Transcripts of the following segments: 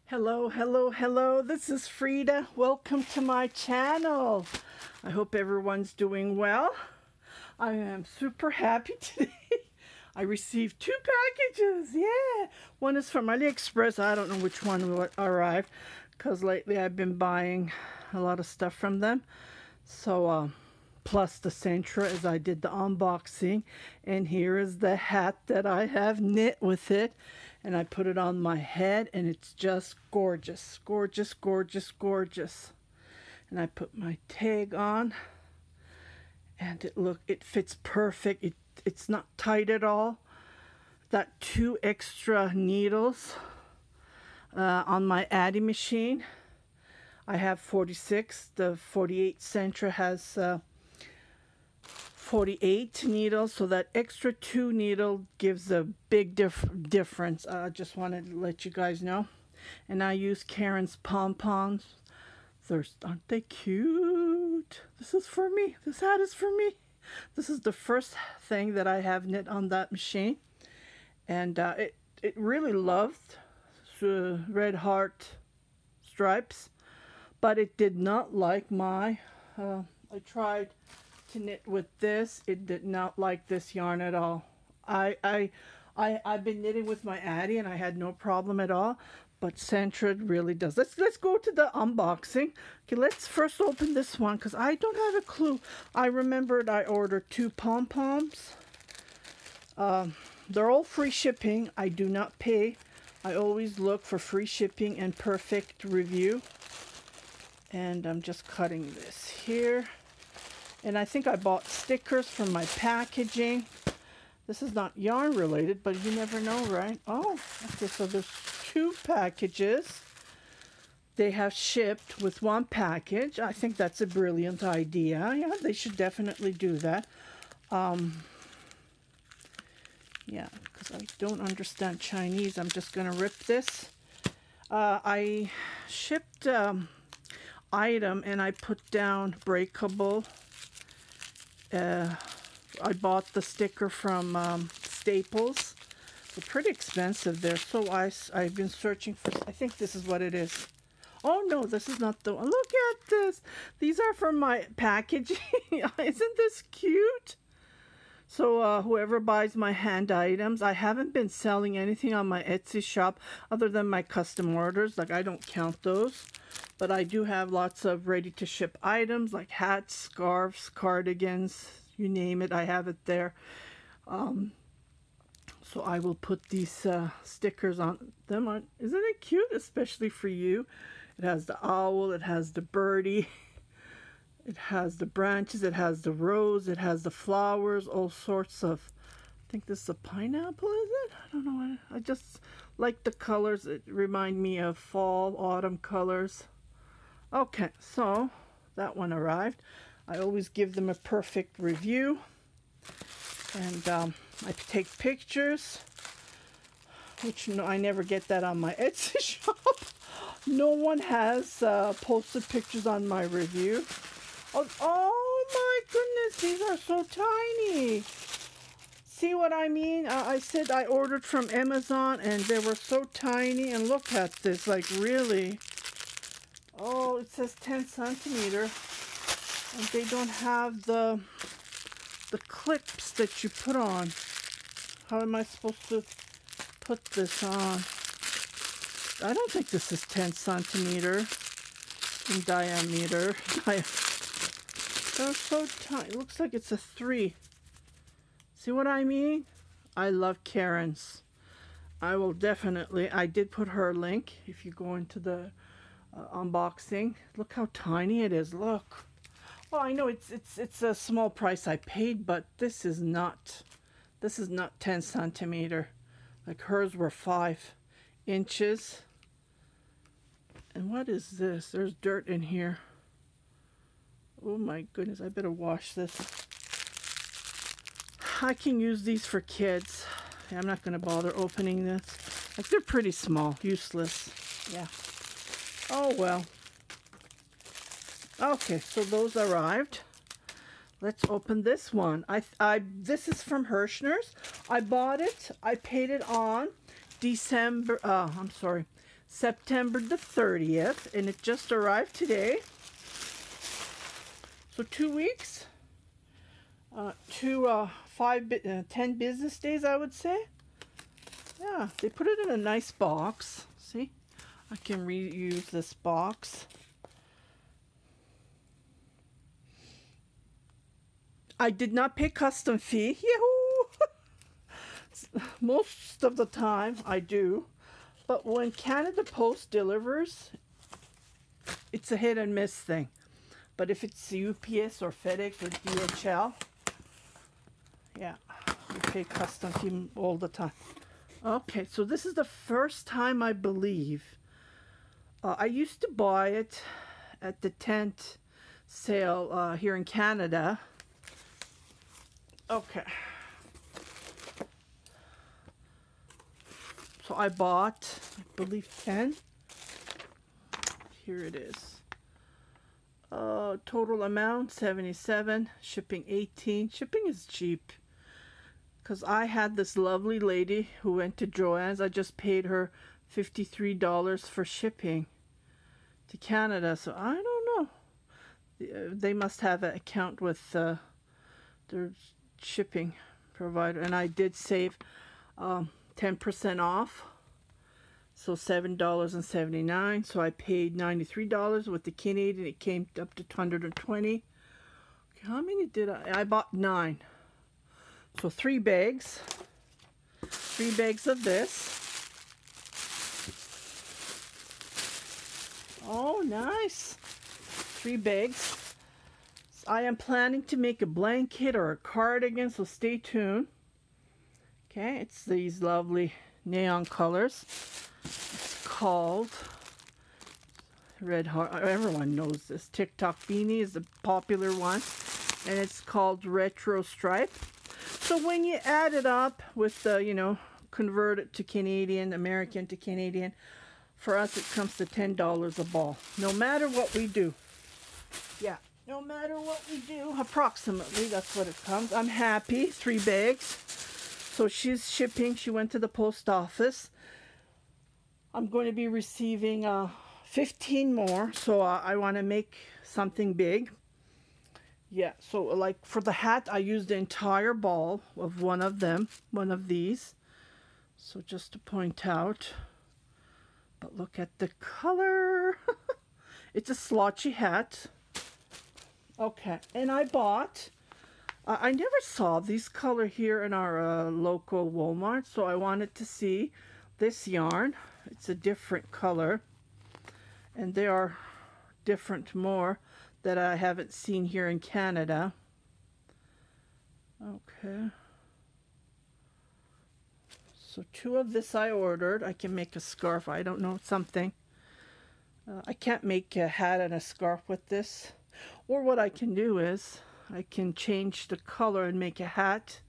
Hello, hello, hello. This is Frida. Welcome to my channel. I hope everyone's doing well. I am super happy today. I received 2 packages. Yeah. One is from AliExpress. I don't know which one arrived because lately I've been buying a lot of stuff from them. So, plus the Centra as I did the unboxing. And here is the hat that I have knit with it. And I put it on my head and it's just gorgeous, gorgeous, gorgeous, gorgeous. And I put my tag on and it fits perfect. It's not tight at all. Got 2 extra needles on my Addy machine. I have 46. The 48 Centra has 48 needles, so that extra 2 needle gives a big difference. I just wanted to let you guys know. And I use Karen's pom-poms. Aren't they cute? This is for me. This hat is for me. This is the first thing that I have knit on that machine. And it really loved red heart stripes, but it did not like my, I tried to knit with this. It did not like this yarn at all. I've been knitting with my Addy and I had no problem at all, but Centra really does. Let's go to the unboxing. Okay, let's first open this one because I don't have a clue. I remembered I ordered 2 pom-poms. They're all free shipping. I do not pay. I always look for free shipping and perfect review. And I'm just cutting this here. And I think I bought stickers from my packaging. This is not yarn related, but you never know, right? Oh, okay, so there's 2 packages. They have shipped with 1 package. I think that's a brilliant idea. Yeah, they should definitely do that. Yeah, because I don't understand Chinese. I'm just going to rip this. I shipped item and I put down breakable. I bought the sticker from Staples. They're pretty expensive. They're so nice. I've been searching for, I think this is what it is. Oh no, this is not the one. Look at this. These are from my packaging. Isn't this cute? So whoever buys my hand items, I haven't been selling anything on my Etsy shop other than my custom orders. Like, I don't count those. But I do have lots of ready-to-ship items like hats, scarves, cardigans, you name it, I have it there. So I will put these stickers on them. Isn't it cute? Especially for you. It has the owl, it has the birdie, it has the branches, it has the rose, it has the flowers, all sorts of, I think this is a pineapple, is it? I don't know. I just like the colors. It remind me of fall, autumn colors. Okay, so that one arrived. I always give them a perfect review. And I take pictures, which I never get that on my Etsy shop. No one has posted pictures on my review. Oh my goodness, these are so tiny. See what I mean? I said I ordered from Amazon and they were so tiny. And look at this, like really. Oh, it says 10 centimeter, and they don't have the clips that you put on. How am I supposed to put this on? I don't think this is 10 centimeter in diameter. They're so tiny. It looks like it's a 3. See what I mean? I love Karen's. I will definitely, I did put her link if you go into the unboxing. Look how tiny it is. Look. Well, I know it's a small price I paid, but this is not 10 centimeter. Like hers were 5 inches. And what is this? There's dirt in here. Oh my goodness, I better wash this. I can use these for kids. Yeah, I'm not going to bother opening this. Like, they're pretty small, useless. Yeah. Oh well. Okay, so those arrived. Let's open this one. This is from Herrschners. I bought it. I paid it on September the 30th, and it just arrived today. So 2 weeks, 10 business days, I would say. Yeah, they put it in a nice box. See, I can reuse this box. I did not pay custom fee. Yahoo! Most of the time I do, but when Canada Post delivers, it's a hit and miss thing. But if it's UPS or FedEx or DHL, yeah, you pay custom fee all the time. Okay, so this is the first time, I believe. I used to buy it at the tent sale here in Canada. Okay. So I bought, I believe, 10. Here it is. Total amount, 77. Shipping, 18. Shipping is cheap. Because I had this lovely lady who went to Joann's. I just paid her $53 for shipping to Canada. So I don't know. They must have an account with their shipping provider. And I did save 10% off. So $7.79. So I paid $93 with the Canadian. It came up to $120. Okay, how many did I bought 9. So 3 bags. 3 bags of this. Oh, nice. 3 bags. I am planning to make a blanket or a cardigan, so stay tuned. Okay, it's these lovely neon colors. It's called Red Heart. Everyone knows this. TikTok beanie is the popular one, and it's called Retro Stripe. So when you add it up with the, you know, convert it to Canadian, American to Canadian, for us it comes to $10 a ball. No matter what we do. Yeah, no matter what we do, approximately, that's what it comes. I'm happy. 3 bags. So she's shipping. She went to the post office. I'm going to be receiving 15 more. So I want to make something big. Yeah, so like for the hat, I used the entire ball of one of them, one of these. So just to point out. But look at the color. It's a slouchy hat. Okay, and I bought, I never saw this color here in our local Walmart, so I wanted to see this yarn. It's a different color, and there are different more that I haven't seen here in Canada. Okay. So 2 of this I ordered. I can make a scarf. I don't know, something. I can't make a hat and a scarf with this. Or what I can do is I can change the color and make a hat,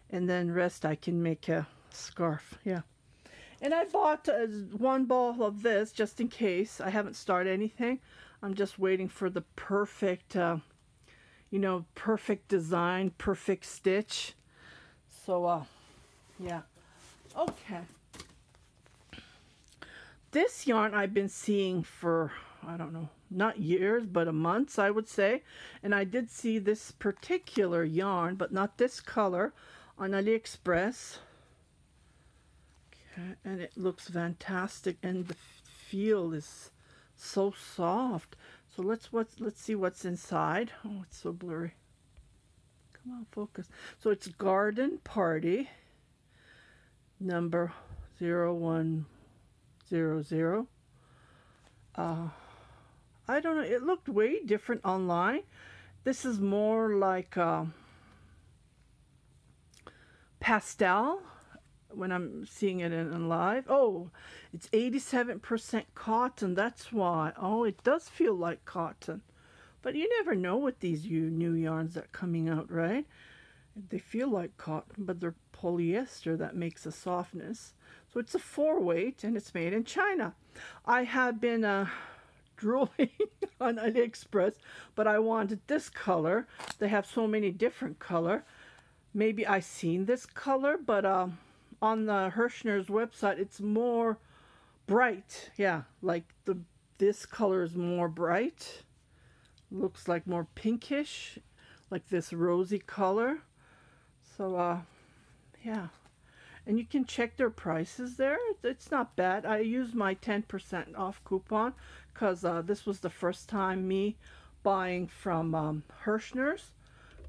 and then rest I can make a scarf. Yeah. And I bought 1 ball of this just in case. I haven't started anything. I'm just waiting for the perfect, you know, perfect design, perfect stitch. So, yeah. Okay. This yarn I've been seeing for, I don't know, not years, but months, I would say. And I did see this particular yarn, but not this color, on AliExpress. Okay, and it looks fantastic, and the feel is so soft. So let's see what's inside. Oh, it's so blurry. Come on, focus. So it's Garden Party number 0100. I don't know, it looked way different online. This is more like pastel when I'm seeing it in live. Oh, it's 87% cotton. That's why. Oh, it does feel like cotton. But you never know with these new yarns that are coming out, right? They feel like cotton, but they're polyester. That makes a softness. So it's a 4-weight, and it's made in China. I have been drooling on AliExpress, but I wanted this color. They have so many different color. Maybe I seen this color, but on the Herrschners website, it's more bright. Yeah, like this color is more bright. Looks like more pinkish, like this rosy color. So yeah, and you can check their prices there. It's not bad. I used my 10% off coupon because this was the first time me buying from Herrschners,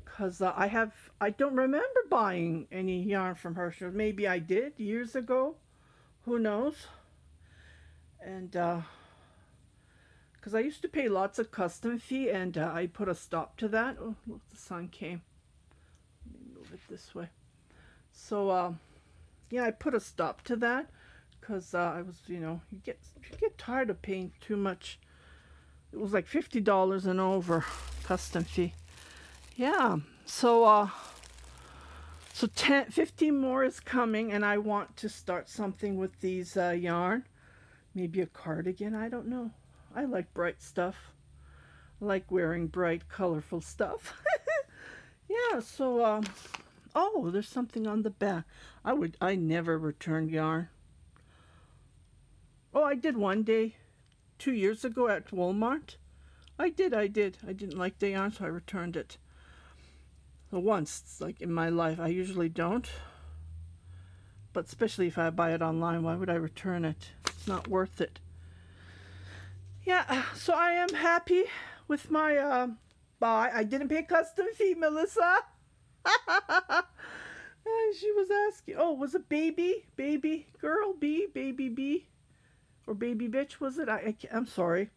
because I don't remember buying any yarn from Herrschners. Maybe I did years ago, who knows. And because I used to pay lots of custom fee, and I put a stop to that. Oh look, the sun came. Let me move it this way. So yeah, I put a stop to that because I was, you get tired of paying too much. It was like $50 and over custom fee. Yeah, so 15 more is coming, and I want to start something with these yarn. Maybe a cardigan, I don't know. I like bright stuff. I like wearing bright, colorful stuff. Yeah, so oh, there's something on the back. I never returned yarn. Oh, I did one day 2 years ago at Walmart. I did. I didn't like the yarn, so I returned it. So once, like in my life, I usually don't. But especially if I buy it online, why would I return it? It's not worth it. Yeah, so I am happy with my buy. I didn't pay custom fee, Melissa. She was asking, oh, was it baby girl B, baby B, or baby bitch, was it? I'm sorry.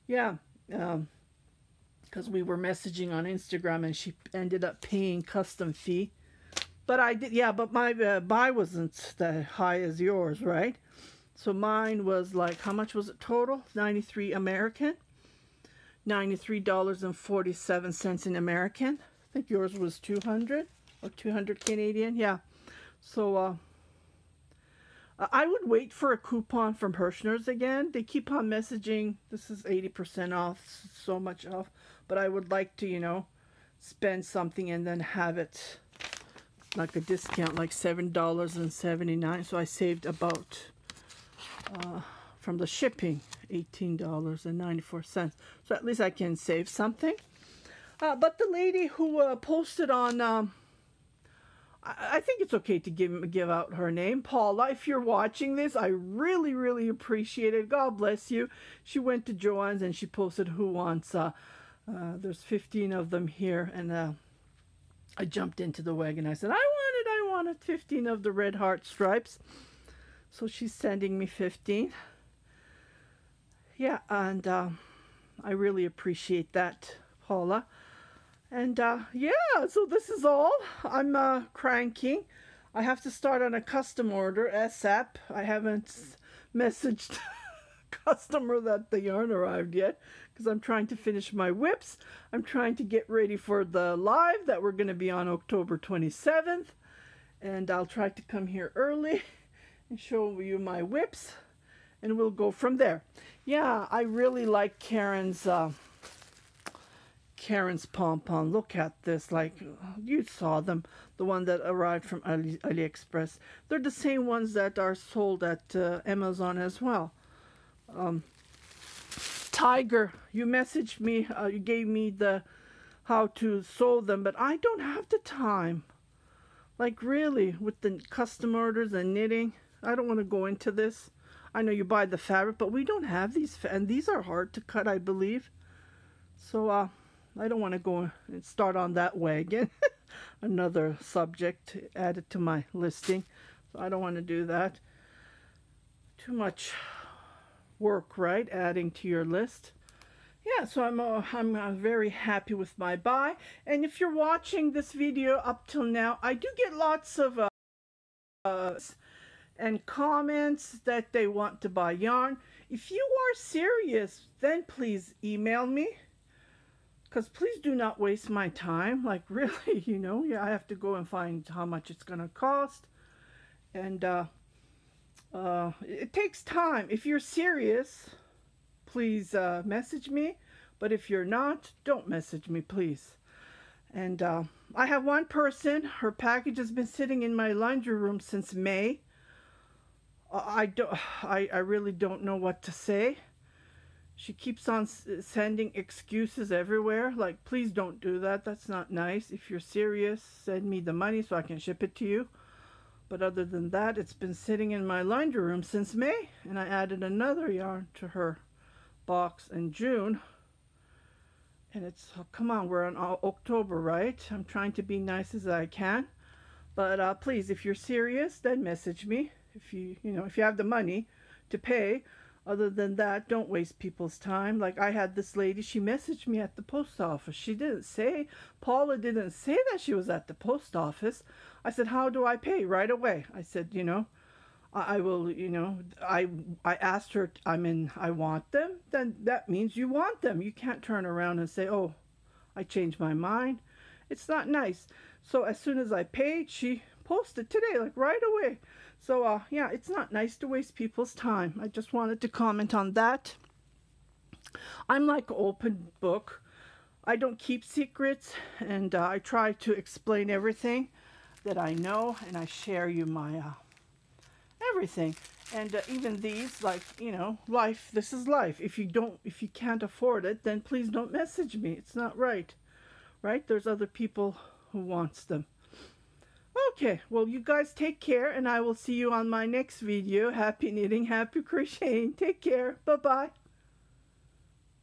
Yeah, because we were messaging on Instagram, and she ended up paying custom fee. But I did, yeah, but my buy wasn't that high as yours, right? So mine was like, how much was it total? 93 American, $93.47 in American. I think yours was 200 or 200 Canadian. Yeah. So I would wait for a coupon from Herrschners again. They keep on messaging, this is 80% off, so much off. But I would like to, spend something and then have it like a discount, like $7.79. So I saved about, from the shipping, $18.94. So at least I can save something. But the lady who posted on, I think it's okay to give out her name, Paula. If you're watching this, I really, really appreciate it. God bless you. She went to Joann's and she posted who wants. There's 15 of them here, and I jumped into the wagon. I said, I wanted 15 of the red heart stripes. So she's sending me 15. Yeah, and I really appreciate that, Paula. And yeah, so this is all. I'm cranking. I have to start on a custom order ASAP. I haven't messaged customer that the yarn arrived yet, because I'm trying to finish my whips. I'm trying to get ready for the live that we're going to be on October 27th. And I'll try to come here early and show you my whips, and we'll go from there. Yeah, I really like Karen's pom-pom. Look at this, like you saw them, the one that arrived from AliExpress. They're the same ones that are sold at Amazon as well. Tiger, you messaged me, you gave me the how to sew them, but I don't have the time. Like really, with the custom orders and knitting, I don't want to go into this. I know you buy the fabric, but we don't have these, and these are hard to cut, I believe. So I don't want to go and start on that wagon. Another subject added to my listing. So I don't want to do that. Too much work, right? Adding to your list. Yeah, so I'm very happy with my buy. And if you're watching this video up till now, I do get lots of and comments that they want to buy yarn. If you are serious, then please email me. Because please do not waste my time. Like really, yeah, I have to go and find how much it's going to cost. And it takes time. If you're serious, please message me. But if you're not, don't message me, please. And I have one person, her package has been sitting in my laundry room since May. I really don't know what to say. She keeps on sending excuses everywhere. Like, please don't do that. That's not nice. If you're serious, send me the money so I can ship it to you. But other than that, it's been sitting in my laundry room since May, and I added another yarn to her box in June. And it's, oh, come on, we're on October, right? I'm trying to be nice as I can. But please, if you're serious, then message me. If you have the money to pay. Other than that, don't waste people's time. Like, I had this lady, she messaged me at the post office. She didn't say, Paula didn't say that she was at the post office. I said, how do I pay? Right away. I said, I will, I asked her, I want them. Then that means you want them. You can't turn around and say, oh, I changed my mind. It's not nice. So as soon as I paid, she posted today, like right away. So, yeah, it's not nice to waste people's time. I just wanted to comment on that. I'm like an open book. I don't keep secrets, and I try to explain everything that I know, and I share you my everything. And even these, like, life, this is life. If you can't afford it, then please don't message me. It's not right. Right? There's other people who wants them. Okay, well, you guys take care, and I will see you on my next video. Happy knitting, happy crocheting. Take care. Bye-bye.